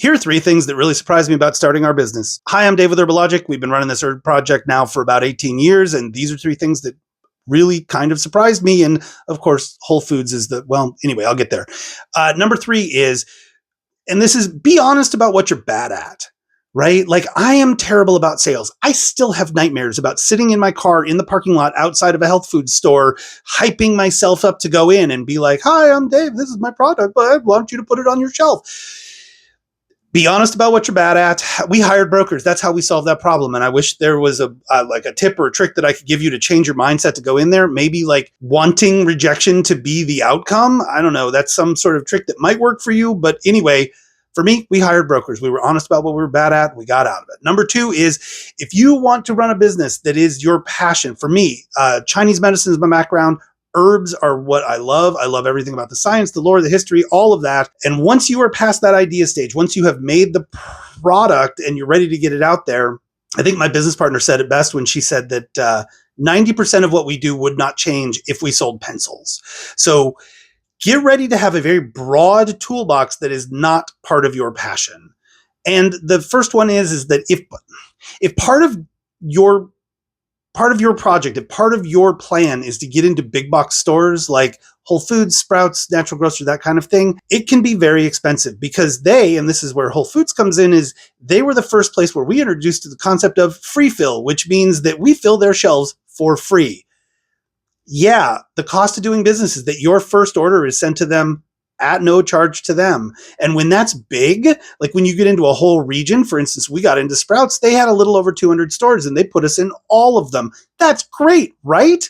Here are three things that really surprised me about starting our business. Hi, I'm Dave with Herbalogic. We've been running this herb project now for about 18 years, and these are three things that really kind of surprised me. And of course, Whole Foods is anyway, I'll get there. Number three is, and this is, be honest about what you're bad at, right? Like, I am terrible about sales. I still have nightmares about sitting in my car in the parking lot outside of a health food store, hyping myself up to go in and be like, hi, I'm Dave. This is my product, but I want you to put it on your shelf. Be honest about what you're bad at. We hired brokers. That's how we solved that problem. And I wish there was a tip or a trick that I could give you to change your mindset to go in there. Maybe like wanting rejection to be the outcome. I don't know. That's some sort of trick that might work for you. But anyway, for me, we hired brokers. We were honest about what we were bad at. We got out of it. Number two is, if you want to run a business that is your passion, for me, Chinese medicine is my background. Herbs are what I love. I love everything about the science, the lore, the history, all of that. And once you are past that idea stage, once you have made the product and you're ready to get it out there, I think my business partner said it best when she said that 90% of what we do would not change if we sold pencils. So get ready to have a very broad toolbox that is not part of your passion. And the first one is that if part of your project, if part of your plan is to get into big box stores like Whole Foods, Sprouts, Natural Grocery, that kind of thing, it can be very expensive because and this is where Whole Foods comes in, is they were the first place where we introduced the concept of free fill, which means that we fill their shelves for free. Yeah, the cost of doing business is that your first order is sent to them at no charge to them. And when that's big, like when you get into a whole region, for instance, we got into Sprouts, they had a little over 200 stores and they put us in all of them. That's great, right?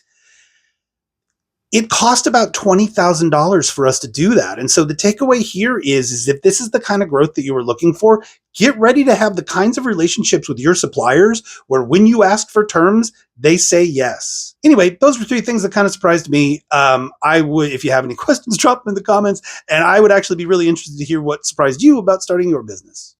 It cost about $20,000 for us to do that. And so the takeaway here is if this is the kind of growth that you were looking for, get ready to have the kinds of relationships with your suppliers where when you ask for terms, they say yes. Anyway, those were three things that kind of surprised me. I would, if you have any questions, drop them in the comments. And I would actually be really interested to hear what surprised you about starting your business.